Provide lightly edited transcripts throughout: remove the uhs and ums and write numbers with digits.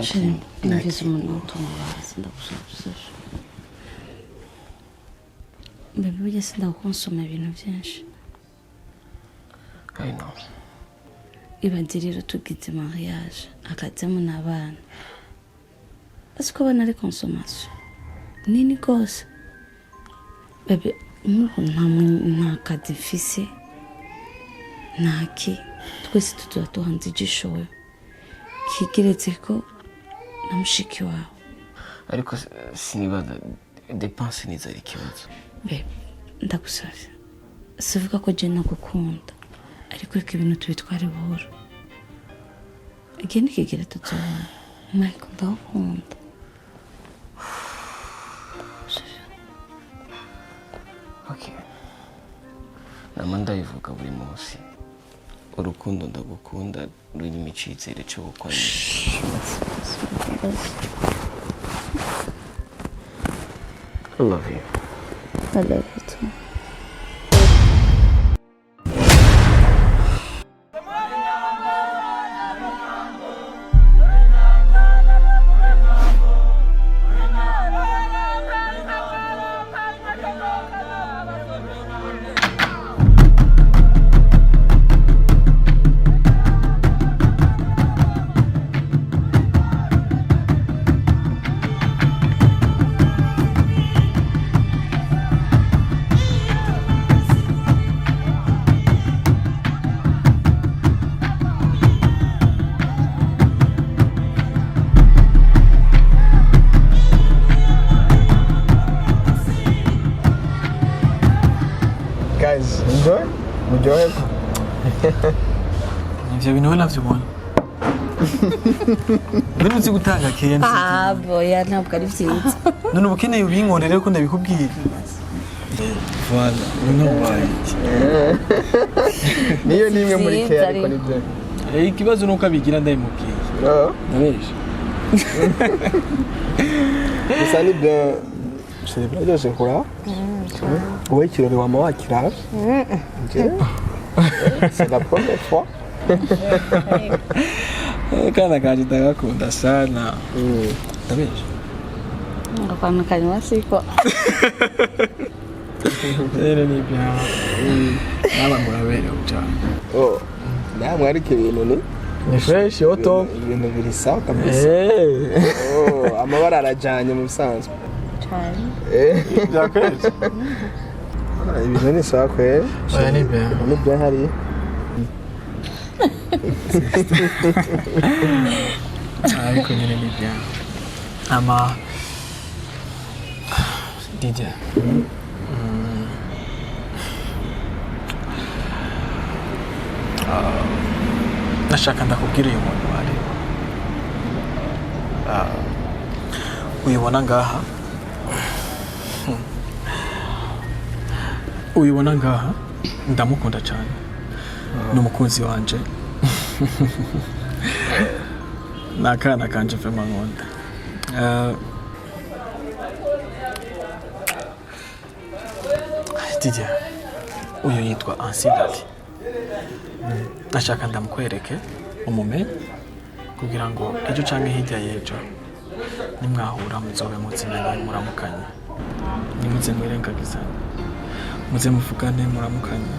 Sim, invisível não toma assim da pessoa. Bebê, olha se dá o consumo é bem vyinshi. I know. Ibagirira tugize mariage akajyamo n'abana. Asiko abana ari consommation. Nini gose. Bebe, nta kadifise. Naki. Twese tuba tuhanze igishoyo. Kigiretse ko namushiki wawe. Ariko sinibaza dépense nizari kibazo. Bebe, ndagusavye. Sivuga ko je nagukunda. Ariko reka ibintu tubitware buhoro. Igihe nikigera tuzabona. Michael, ndagukunda. Okay. Nama ndabivuga buri munsi. Urukundo ndagukunda rurimo icizere cyo gukora. I love you. I love you too. Guys, enjoy? Enjoy? Ivyo bintu we navyubona. None uzi gutanga kenshi. Boya ntabwo ari vyiza. None ubukeneye ubinkorere ko ndabikubwira. Voilà, no way. Niyo nimwe muri care ariko nibyo. Ikibazo nuko abigira ndayimubwiye. Ndabeje. Gusa ni bien. C'est bien de se croire. Oui, tu le vois Kira. C'est la première fois. Kana kaje ndagakunda sana. Ndabeje. Ngapana kanywa siko. Rero ni bya. Naba murabere ucyane. Oh. Namwe ariko ibintu ni Ni fresh yoto. ibintu biri sawa kabisa. Oh, amabara arajanye mu bisanzwe. Cyane. Byakwezi. Ibintu ni sawa kwe. Oya ni bya. Ni bya hari. Ariko nyine ni bya. Ama DJ. Nashaka ndakubwira uyu muntu wari. Uyibona ngaha. Uyibona ngaha. Ndamukunda cyane. N'umukunzi wanje. Nakana kanje vema nkunda. DJ. Uyu yitwa Ansidali. Nashaka ndamukwereke umumenye kugira ngo ejo canke hirya y'ejo nimwahura muzobe mutsinanye muramukanye. Nimuze mwirengagizanye. Muze muvugane muramukanye.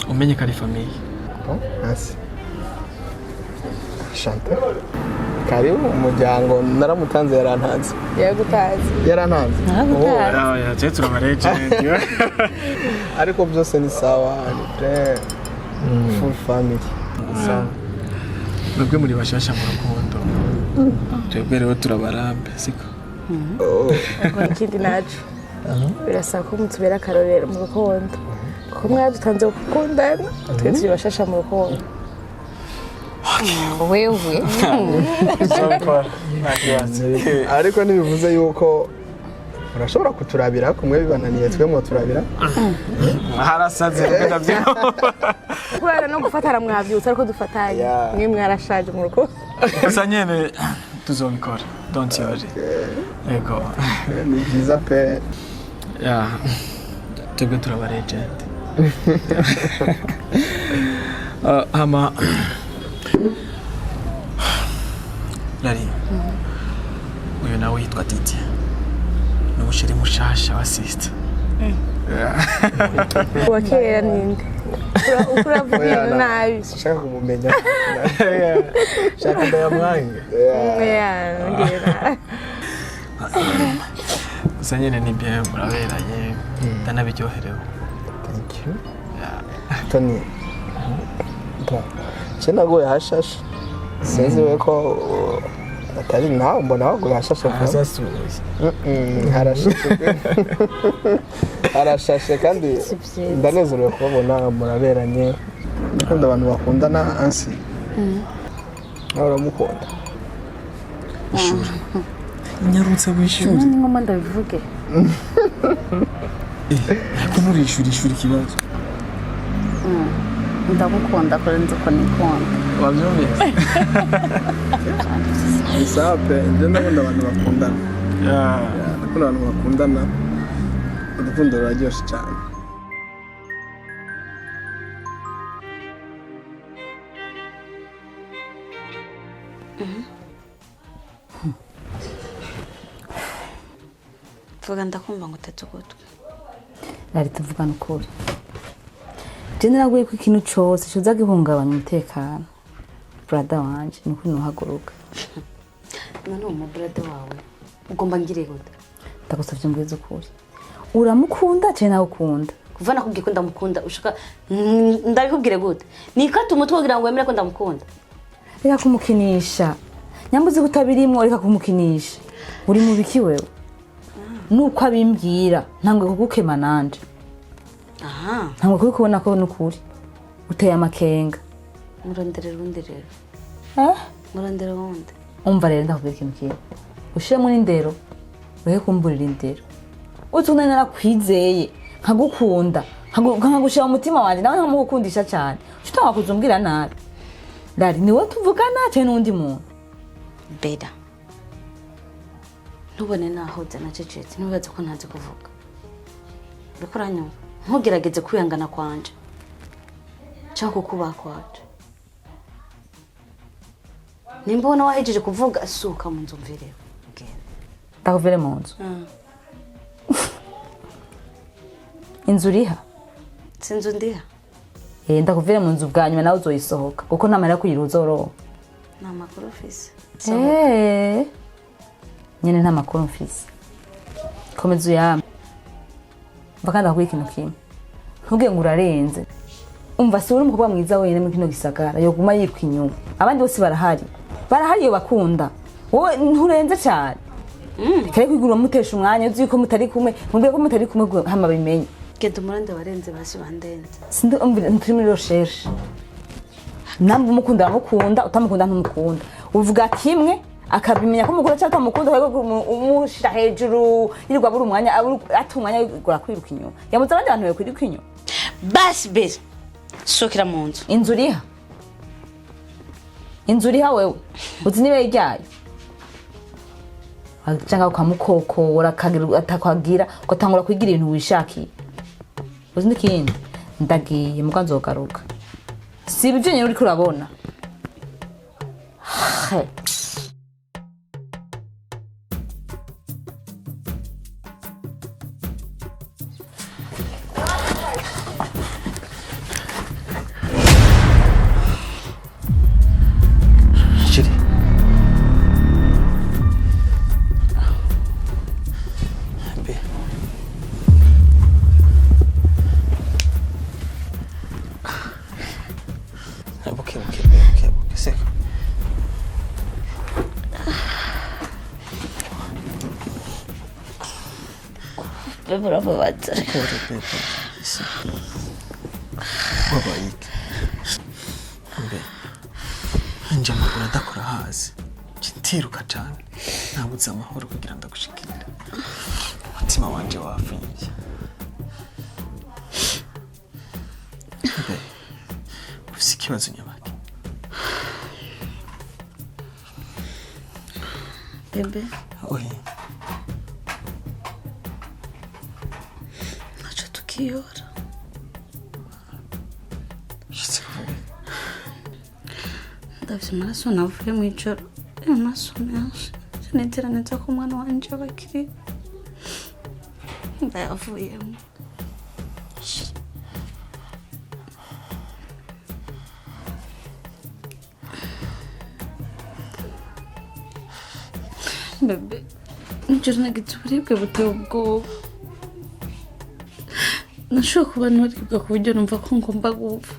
Umenye ko ari famille. Hasi. Shanta. Karibu umuryango naramutanze yarantanze. Yarantanze. Ya je turabareje. Ariko byose ni sawa, ni très full family. Sawa. Mwebwe muri bashasha mu rukundo. Twebwe rero turabarambe siko. Ngo ikindi nacu. Birasaba ko mutubera akarorero mu rukundo. Ko mwadutanze gukundana, twe turi bashasha mu rukundo. Wewe. Ariko ntibivuze yuko urashobora kuturabira kumwe bibananiye twe mwo turabira. Harasaze ndavyo. Kubera no gufatara mwabyutse ariko dufatanye. Mwe mwarashaje mu rukundo. Gusa nyene tuzobikora. Don't worry. Ego. Ni byiza pe. Ya. Twebwe turabareje. Lari. Uyu nawe yitwa Titi. Ni umusheri mushasha wa sister. Wakera ninde? Uravuga nabi. Shaka kumumenya. Shaka ndayamwange. Ngira. Gusa nyine ni bien muraberanye. Ndanabiryoherewe. Thank you. Tony. Bon. Nagoye hashashe. Sinzi we ko atari nawe mbona wagoye hashashe. Harashashe kandi ndanezerewe kubabona muraberanye. Ndakunda abantu bakundana ansi. Uramukunda. Ishuri. Nyarutse wishuri. Ni ngoma ndabivuge. Ko nuri ishuri kibazo. Ndagukunda kurenza uko nikunda. Wabyumvise? Isape, ndakunda abantu bakundana. Ndakunda abantu bakundana. Urukundo ruraryoshe cyane. Vuga ndakumva ngo utetse ugutwi. Lari tuvugana ukuri. Je naraguye ko ikintu cyose cyoza gihungabanya umutekano. Brother wanje ni kuri nuhaguruka. None uwo brother wawe ugomba ngire gute? Ndagusavye mbwiza ukuri. Uramukunda cyane nawe ukunda. Kuva nakubwiye ko ndamukunda ushaka ndabikubwire gute? Nikata umutwe kugira ngo wemere ko ndamukunda. Reka kumukinisha. Nyambuzi kutabirimwo reka kumukinisha. Uri mu biki wewe? Nuko abimbwira ntangwe kugukema nanje. Aha. Ntangwe kubikubona ko nukuri. Uteye amakenga. Murondere rundi rero. Murondere wundi. Umva rero ndakubwira ikintu kimwe. Ushiremo n'indero. Wehe kumburira indero. Utuna narakwizeye nkagukunda. Nkagushira mu mutima wanje nawe nkamukundisha cyane. Utanga kuzumbwira nabi. Lari niwe tuvugana cyane n'undi muntu. Beda. Nubone naho nacecetse nubaze ko ntazi kuvuga. Bikoranyuma ntugerageze kwihangana kwanje. Cyangwa kuba kwaje. Nimbona wahejeje kuvuga asuka mu nzu mvireo. Ndakuvere mu nzu. Inzu riha? Sinzu ndiha. Ndakuvere mu nzu bwa nyuma nawe uzoyisohoka kuko namara kuyiruza oro. Na makuru office. Nyene nta makuru mfise. Komeza uyame. Bakanda kuri ikintu kimwe. Ntuge ngo urarenze. Umva si uri umukobwa mwiza wenyine mu kino gisagara yo guma yitwa inyuma. Abandi bose barahari. Barahari yo bakunda. Wowe nturenze cyane. Kare kwigura mutesha umwanya uzi ko mutari kumwe, mubwiye ko mutari kumwe hama bimenye. Genda umurande warenze basi bandenze. Sindi umvira nturi muri recherche. Nambu mukunda mukunda utamukunda ntumukunda. Uvuga kimwe akabimenya ko mukunda cyangwa utamukunda ahubwo umushira hejuru yirirwa buri umwanya atumwanya gura kwiruka inyuma. Yamuze abandi bantu bakwiruka inyuma. Basi bese. Sokera mu nzu. Inzu riha wewe. Uzi niwe ryayo. Cyangwa ukamukokora atakwagira ugatangura kwigira ibintu wishakiye. Uzi n'ikindi ndagiye muga nzogaruka. Si ibyo nyine uri kurabona. Bravo baza. Wabayike. Mbe. Nje magura ndakora hasi. Kitiruka cyane. Ntabutse amahoro kugira ndagushikira. Umutima wanje wafinje. Mbe. Ufise ikibazo nyabaki. Bebe. Oye. Yora. Shitse kuvuga. Ndavye maraso navuye mu ijoro. nasomeshe sinetera neza ko umwana wanje abakiri ndayavuyemo bebe nijoro nagize uburibwe buteye ubwoba nashobora kuba nturibwa ku buryo numva ko ngomba gupfa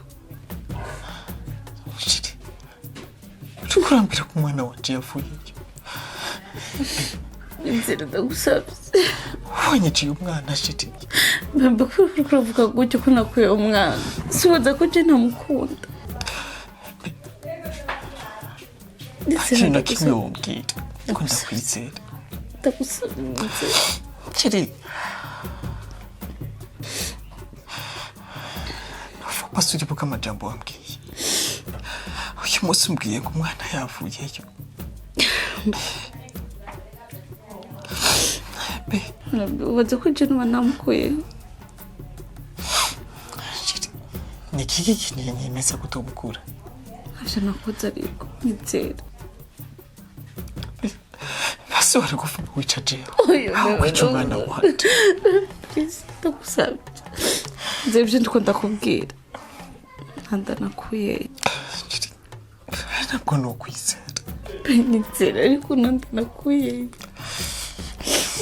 kurambira ku mwana wanje yavuye inzira ndagusabye wanyiciye umwana shiti bebe kuri kuvuga gutyo ko nakuye umwana sibaza ko je ntamukunda ikintu na kimwe wombwira ko ndakwizera ndagusabye kiri basi uribuka amajambo wambwiye uyu munsi umbwiye ngo umwana yavuyeyo ubaza ko je nuba namukuye ni kiki kintu nyemeza kutobukura ivyo nakoze ariko nizera basi wari kuva wica jewe oyo wica umwana wanje ndagusabye nzi ivyo ndiko ndakubwira ndanakuye ntabwo nokwizera nizera ariko ndanakuye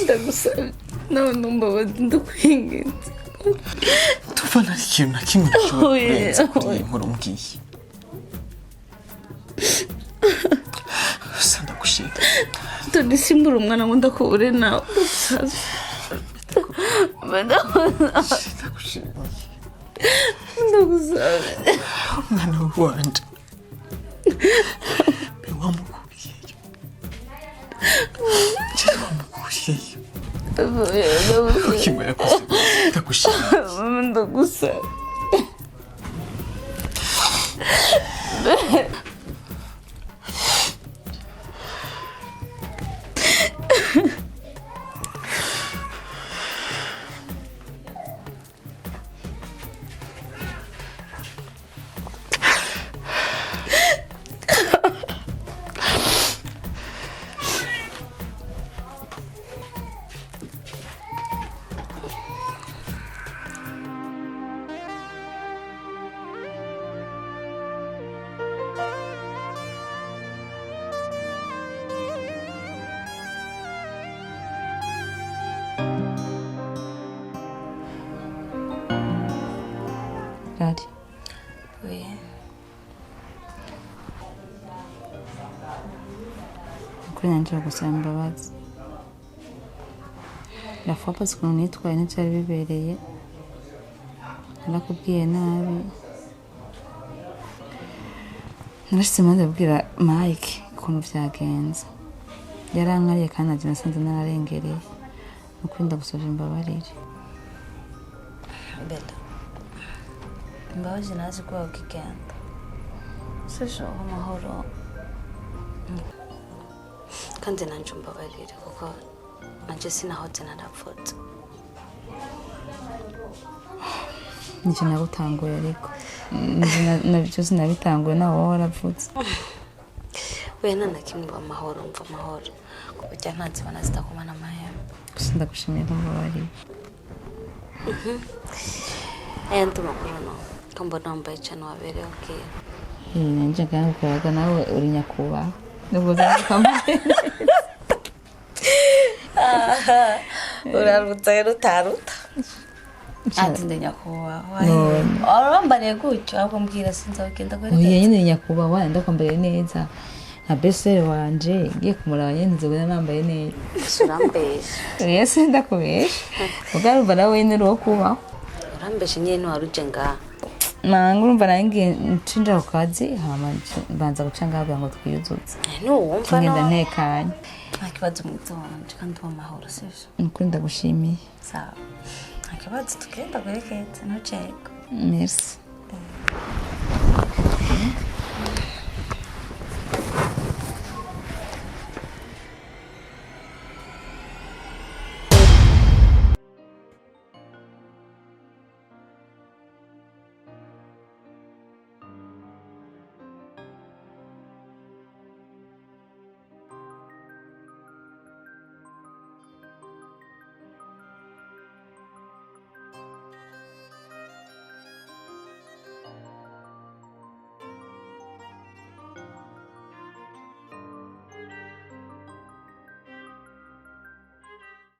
ndagusabye nawe numbabazi ndakwinginze tuvana ikintu na kimwe nashobora kurenza kuri iyi nkuru mbwiye gusa ndagushima toni simbura umwana ngo ndakubure nawe ndagusabye umwana wanje wamukuriyeyo wamukuriyeyo ukimwe yakoze ndagushima ndagusabye Gadi. Oui. Kuri nanje gusaba imbabazi. Lafa parce qu'on nitwaye n'icyari bibereye. Narakubwiye nabi. Narashitse maze kubwira Mike ukuntu vyagenze. Yarankariye kandi naje nasanze nararengereye. Nukunda gusaba imbabarire. Beta. Imbabazi nazi kuba ukigenda sishoho amahoro kandi nanje umbabarire kuko nanje sinahoze narapfutse Nije nagutanguye ariko nabyo sinabitanguye nawe waravutse we nana kimwe amahoro mva amahoro kuburyo ntanzi banazita kumana amahema gusa ndagushimiye n'umbabarire ntumakuru no mbona wambaye cyane wabereye ubwira nanje kandi ukuraga nawe uri nyakubahwa nubwo zakambaye uraruta rutaruta ati ndi nyakubahwa urambariye gutyo ahubwo mbwira sinzi agenda gore oya nyine nyakubahwa ndakwambariye neza nka besere wanje ngiye kumuraba nyine nzobona nambaye neza urambeshe yese ndakubesha ugarumva nawe nyine ro kubaho urambeshe nyine waruje ngaha nangu urumva nange nshinja ku kazi hama mbanza guca ngaho ngo twiyuzuze ntiwumva ngenda ntekanye nta kibazo mwiza wanje kandi w'amahoro sivyo nukuri ndagushimiye sawa nta kibazo tugenda guherekeza ntucego merci